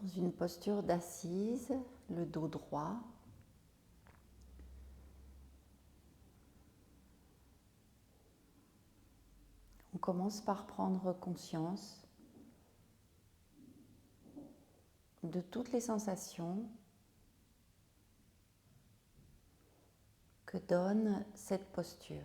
Dans une posture d'assise, le dos droit. On commence par prendre conscience de toutes les sensations que donne cette posture.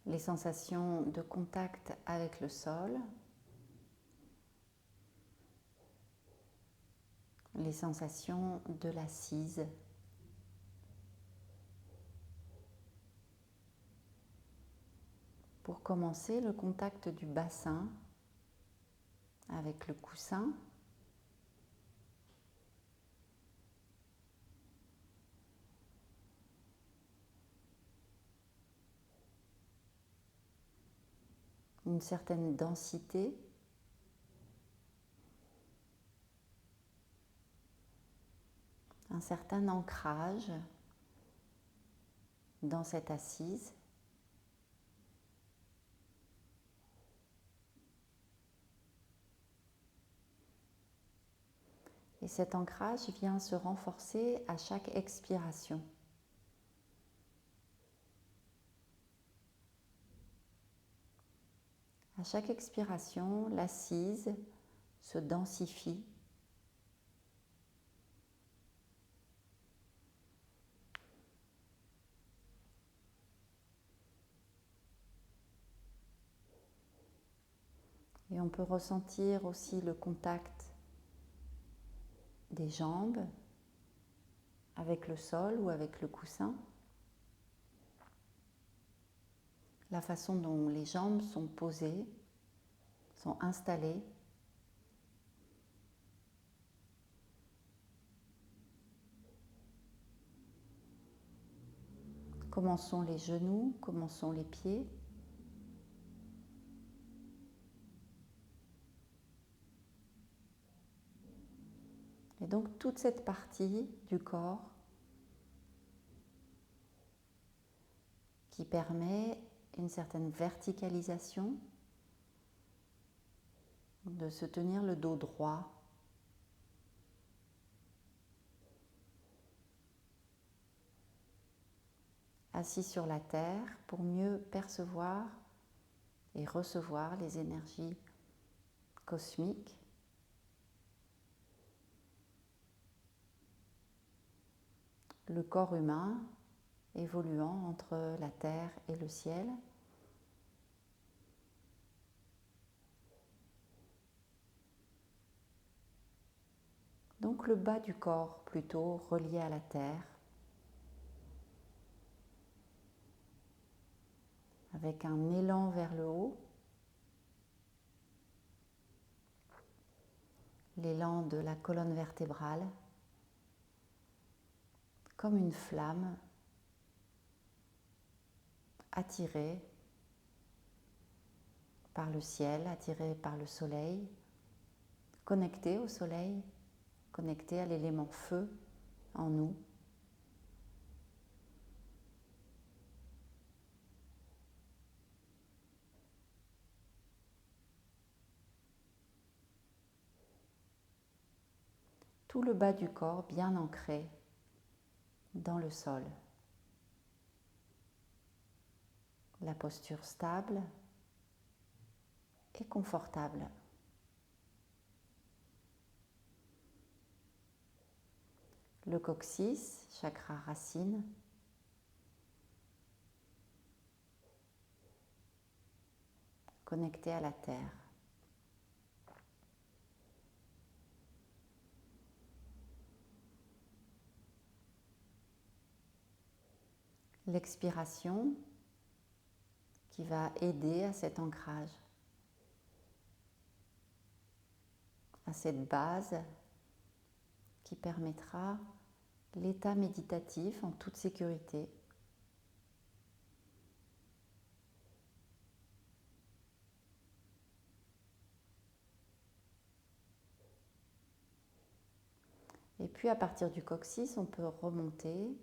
Les sensations de contact avec le sol, les sensations de l'assise. Pour commencer, le contact du bassin avec le coussin. Une certaine densité. Un certain ancrage dans cette assise. Et cet ancrage vient se renforcer à chaque expiration. À chaque expiration, l'assise se densifie. Et on peut ressentir aussi le contact des jambes avec le sol ou avec le coussin. La façon dont les jambes sont posées, sont installées. Comment sont les genoux, comment sont les pieds. Et donc toute cette partie du corps qui permet une certaine verticalisation, de se tenir le dos droit. Assis sur la terre pour mieux percevoir et recevoir les énergies cosmiques. Le corps humain évoluant entre la terre et le ciel. Donc le bas du corps plutôt relié à la terre, avec un élan vers le haut, l'élan de la colonne vertébrale, comme une flamme attirée par le ciel, attirée par le soleil, connectée au soleil, connectée à l'élément feu en nous. Tout le bas du corps bien ancré dans le sol. La posture stable et confortable. Le coccyx, chakra racine. Connecté à la terre. L'expiration qui va aider à cet ancrage, à cette base qui permettra l'état méditatif en toute sécurité. Et puis à partir du coccyx, on peut remonter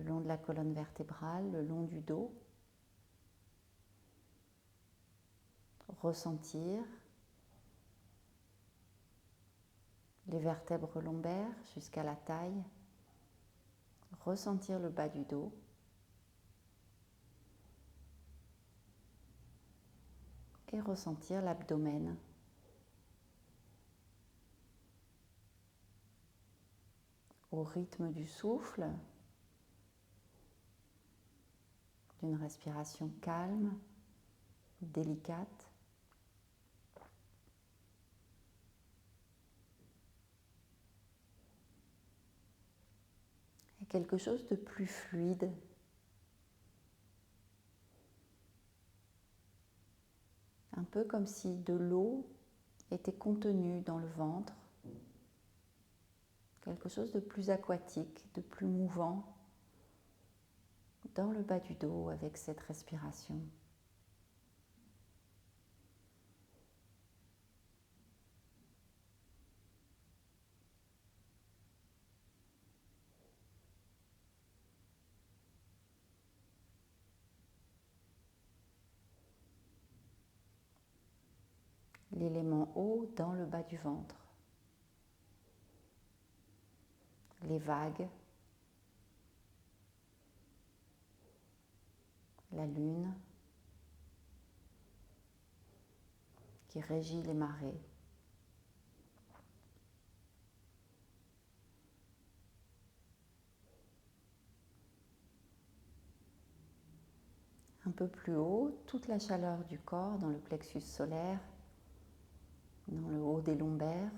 le long de la colonne vertébrale, le long du dos. Ressentir les vertèbres lombaires jusqu'à la taille. Ressentir le bas du dos. Et ressentir l'abdomen. Au rythme du souffle, d'une respiration calme, délicate. Et quelque chose de plus fluide. Un peu comme si de l'eau était contenue dans le ventre. Quelque chose de plus aquatique, de plus mouvant dans le bas du dos avec cette respiration. L'élément eau dans le bas du ventre. Les vagues. La lune qui régit les marées. Un peu plus haut, toute la chaleur du corps dans le plexus solaire, dans le haut des lombaires,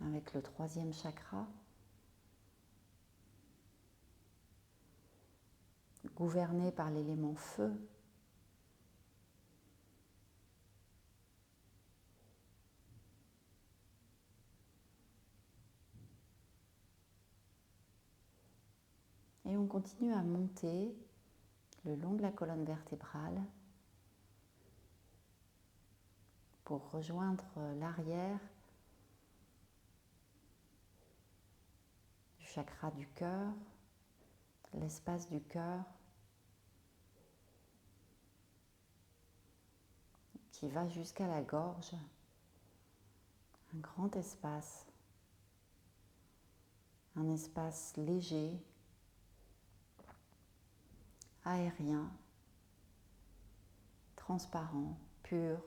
avec le 3e chakra, gouverné par l'élément feu. Et on continue à monter le long de la colonne vertébrale pour rejoindre l'arrière du chakra du cœur, l'espace du cœur qui va jusqu'à la gorge, un grand espace, un espace léger, aérien, transparent, pur.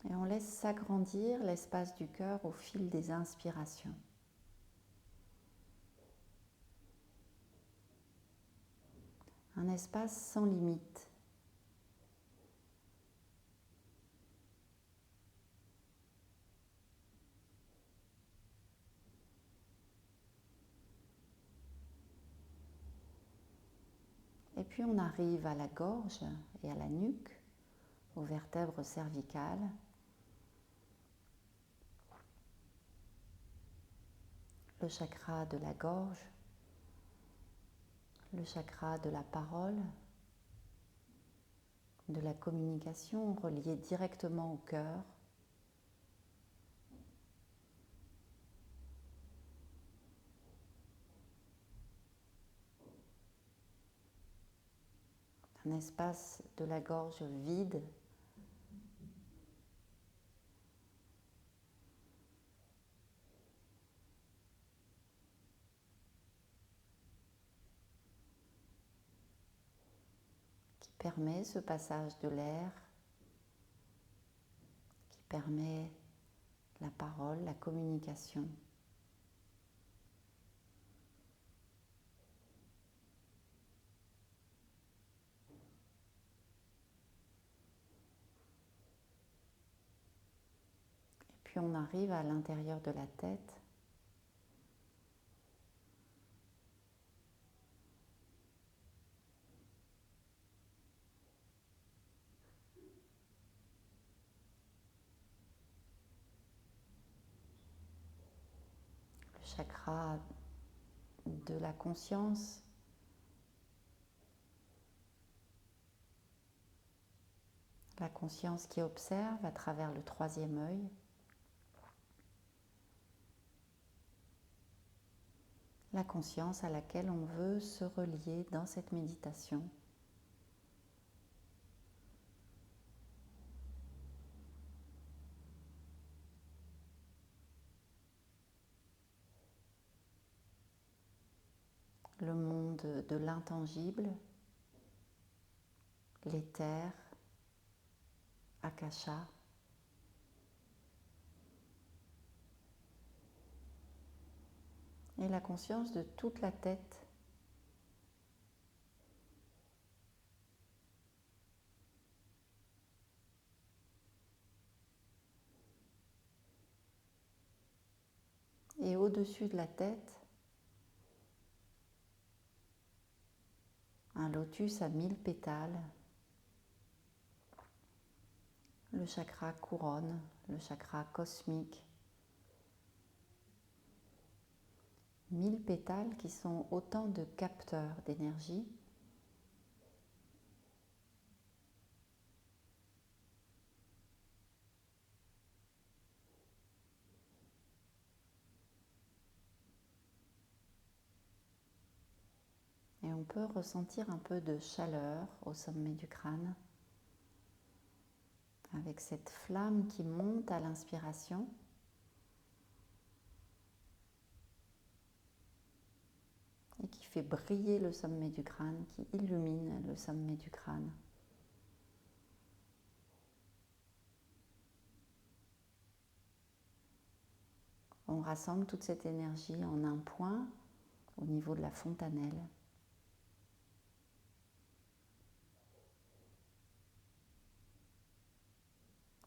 Et on laisse s'agrandir l'espace du cœur au fil des inspirations. Un espace sans limite. Et puis on arrive à la gorge et à la nuque, aux vertèbres cervicales. Le chakra de la gorge, le chakra de la parole, de la communication relié directement au cœur. Un espace de la gorge vide, qui permet ce passage de l'air, qui permet la parole, la communication. Et puis on arrive à l'intérieur de la tête. Le chakra de la conscience, la conscience qui observe à travers le 3e œil. la conscience à laquelle on veut se relier dans cette méditation. Le monde de l'intangible, l'éther, Akasha, et la conscience de toute la tête. Et au-dessus de la tête, un lotus à 1000 pétales, le chakra couronne, le chakra cosmique. 1000 pétales qui sont autant de capteurs d'énergie et on peut ressentir un peu de chaleur au sommet du crâne avec cette flamme qui monte à l'inspiration et qui fait briller le sommet du crâne, qui illumine le sommet du crâne. On rassemble toute cette énergie en un point au niveau de la fontanelle.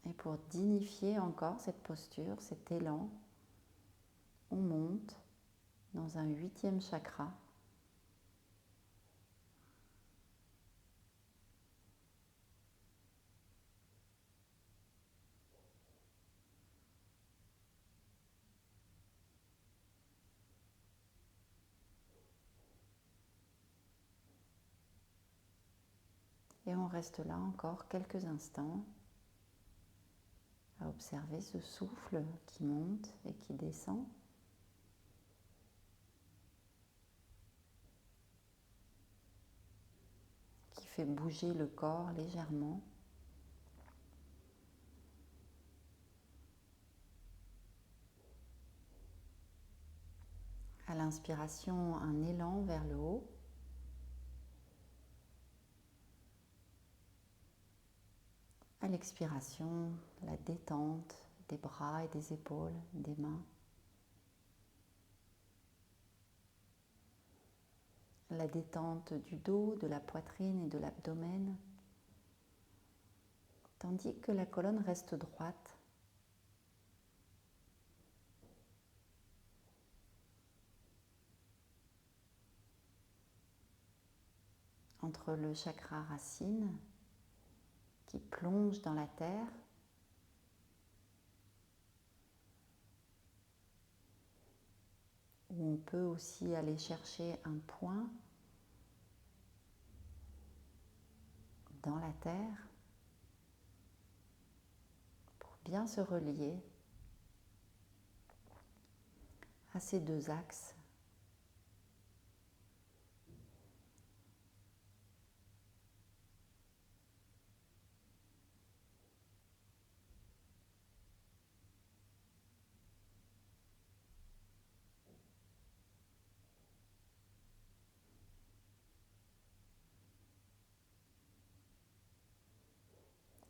Et pour dignifier encore cette posture, cet élan, on monte dans un 8e chakra. Et on reste là encore quelques instants à observer ce souffle qui monte et qui descend. Qui fait bouger le corps légèrement. À l'inspiration, un élan vers le haut. À l'expiration, la détente des bras et des épaules, des mains. La détente du dos, de la poitrine et de l'abdomen, tandis que la colonne reste droite. Entre le chakra racine qui plonge dans la terre où on peut aussi aller chercher un point dans la terre pour bien se relier à ces deux axes.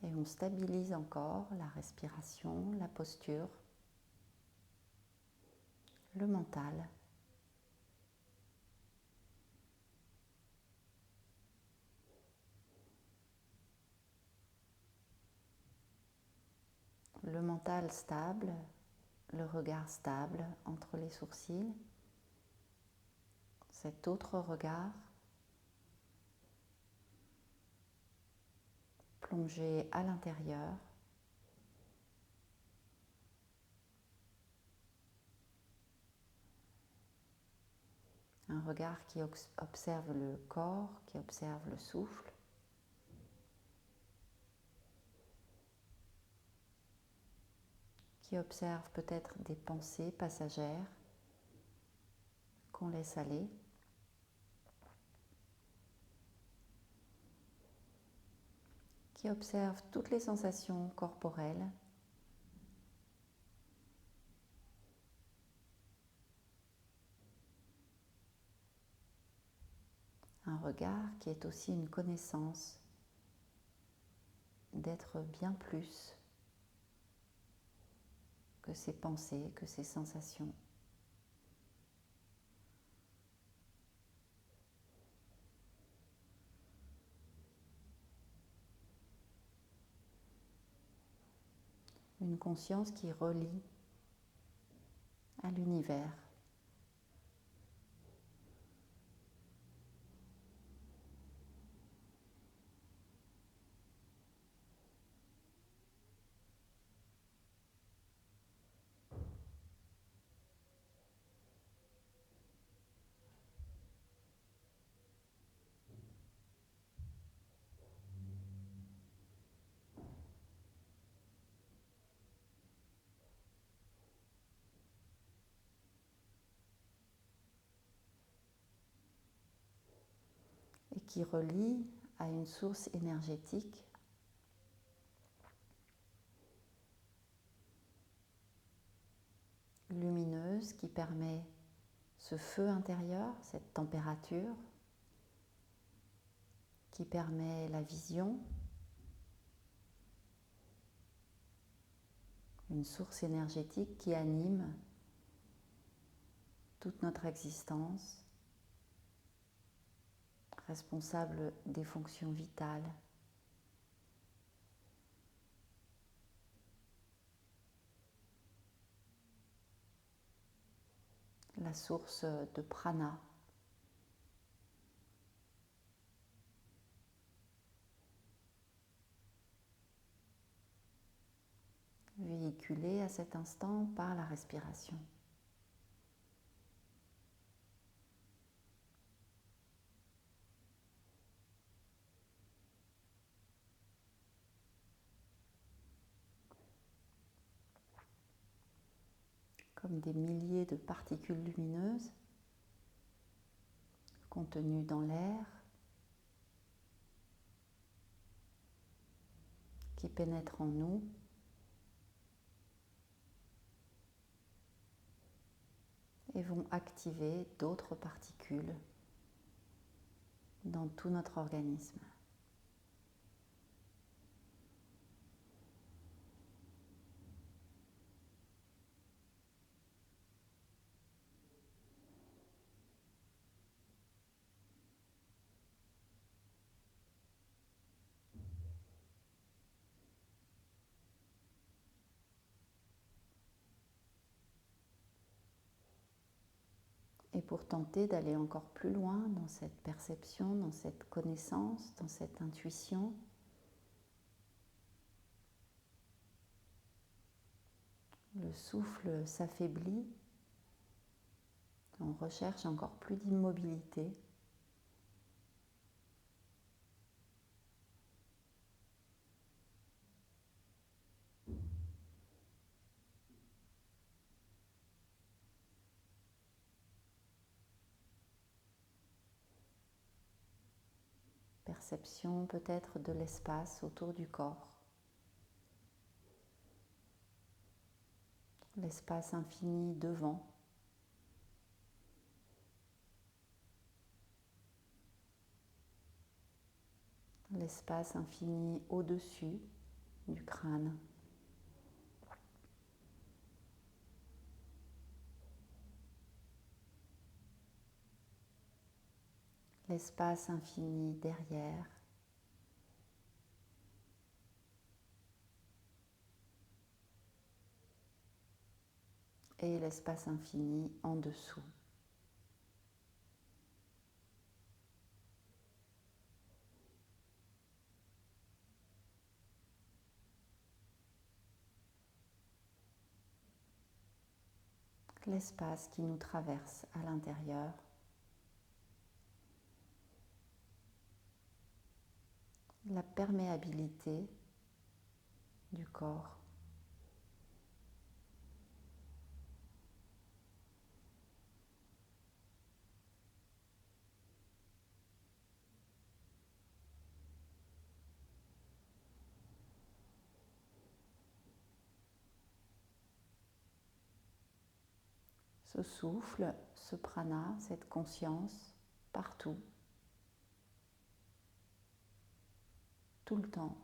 Et on stabilise encore la respiration, la posture, le mental. Le mental stable, le regard stable entre les sourcils. Cet autre regard plongé à l'intérieur. Un regard qui observe le corps, qui observe le souffle. Qui observe peut-être des pensées passagères qu'on laisse aller. Qui observe toutes les sensations corporelles. Un regard qui est aussi une connaissance d'être bien plus que ces pensées, que ces sensations. Une conscience qui relie à l'univers. Et qui relie à une source énergétique lumineuse qui permet ce feu intérieur, cette température, qui permet la vision, une source énergétique qui anime toute notre existence, responsable des fonctions vitales. La source de prana. Véhiculée à cet instant par la respiration. Comme des milliers de particules lumineuses contenues dans l'air qui pénètrent en nous et vont activer d'autres particules dans tout notre organisme. Et pour tenter d'aller encore plus loin dans cette perception, dans cette connaissance, dans cette intuition, le souffle s'affaiblit, on recherche encore plus d'immobilité. Perception peut-être de l'espace autour du corps. L'espace infini devant. L'espace infini au-dessus du crâne. L'espace infini derrière. Et l'espace infini en dessous. L'espace qui nous traverse à l'intérieur. La perméabilité du corps. ce souffle, ce prana, cette conscience partout, tout le temps.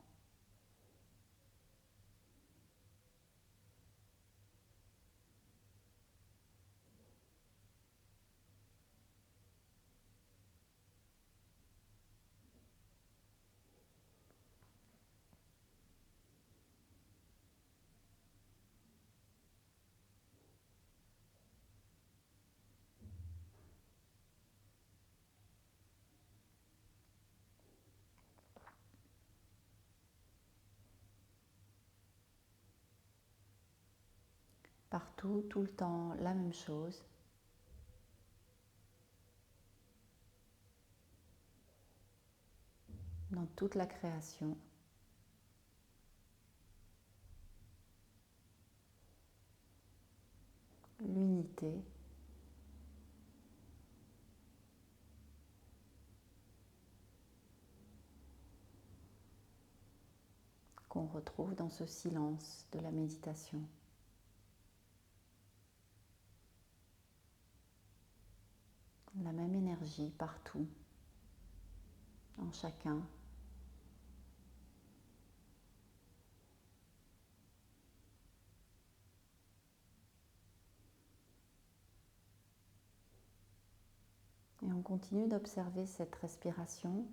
Partout, tout le temps, la même chose. Dans toute la création. L'unité. Qu'on retrouve dans ce silence de la méditation. La même énergie partout, en chacun. Et on continue d'observer cette respiration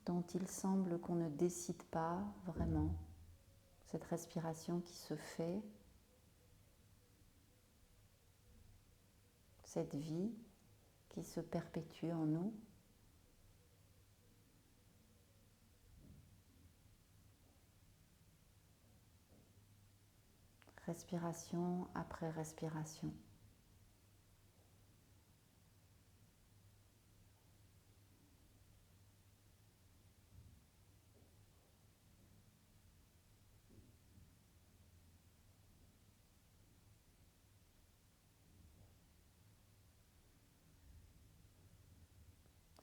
dont il semble qu'on ne décide pas vraiment, cette respiration qui se fait, cette vie qui se perpétue en nous. Respiration après respiration.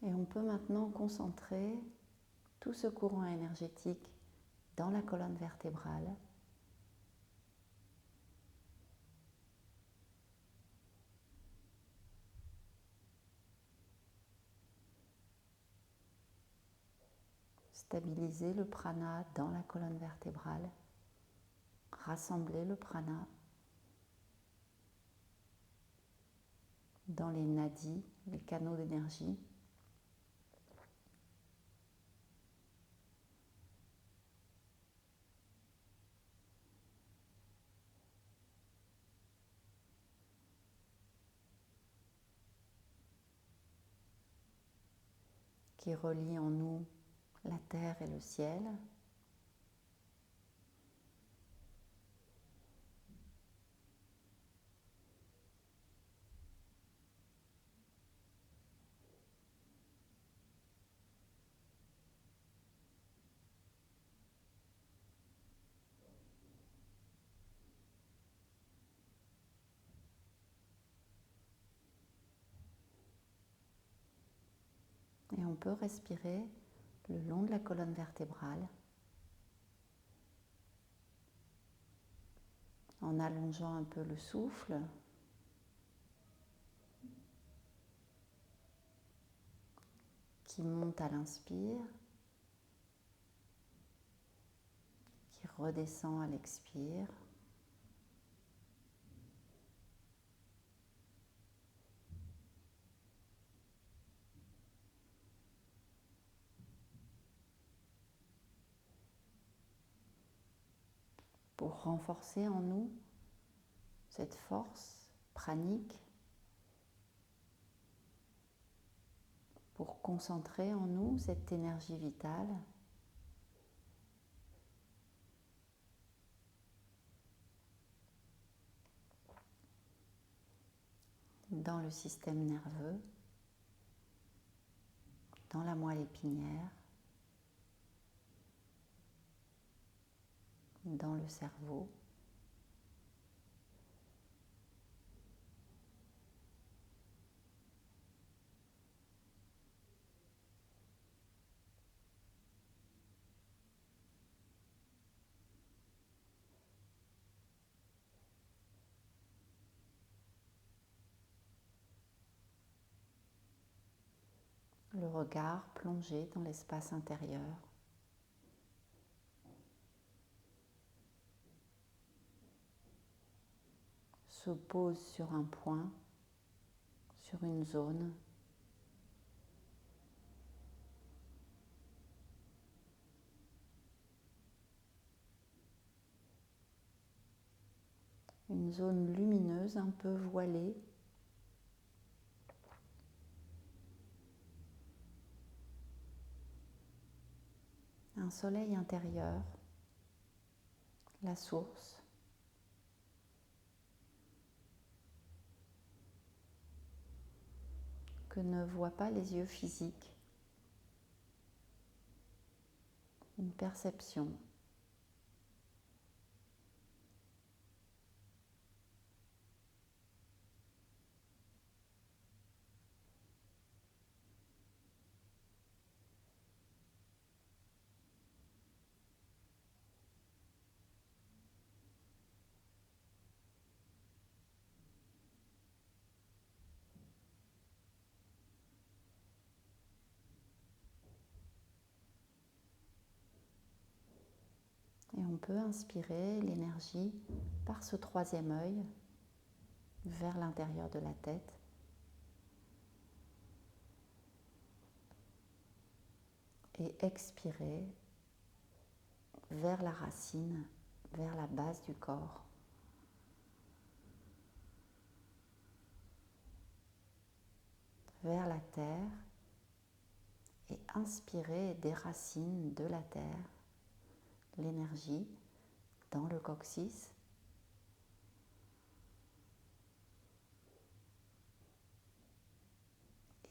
Et on peut maintenant concentrer tout ce courant énergétique dans la colonne vertébrale. Stabiliser le prana dans la colonne vertébrale. Rassembler le prana dans les nadis, les canaux d'énergie. Qui relie en nous la terre et le ciel. Et on peut respirer le long de la colonne vertébrale en allongeant un peu le souffle. Qui monte à l'inspire, qui redescend à l'expire. Pour renforcer en nous cette force pranique, pour concentrer en nous cette énergie vitale. Dans le système nerveux, dans la moelle épinière, dans le cerveau. le regard plongé dans l'espace intérieur. Se pose sur un point, sur une zone. Une zone lumineuse un peu voilée. Un soleil intérieur, la source. Que ne voient pas les yeux physiques. Une perception. Et on peut inspirer l'énergie par ce troisième œil vers l'intérieur de la tête. Et expirer vers la racine, vers la base du corps. Vers la terre et inspirer des racines de la terre, l'énergie dans le coccyx.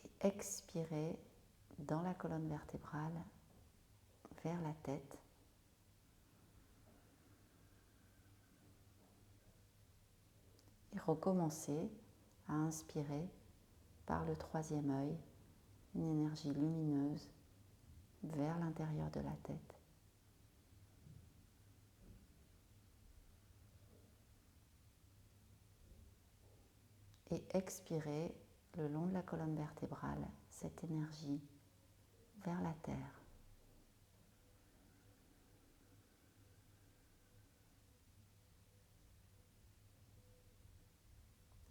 Et expirer dans la colonne vertébrale vers la tête. Et recommencer à inspirer par le troisième œil une énergie lumineuse vers l'intérieur de la tête. Et expirer le long de la colonne vertébrale cette énergie vers la terre.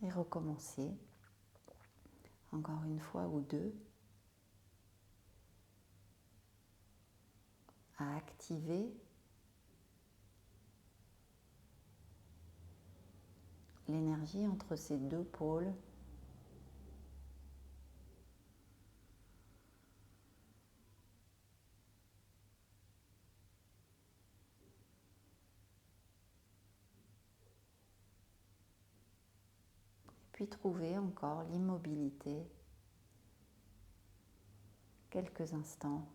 Et recommencer encore une fois ou deux à activer l'énergie entre ces deux pôles. Puis trouver encore l'immobilité quelques instants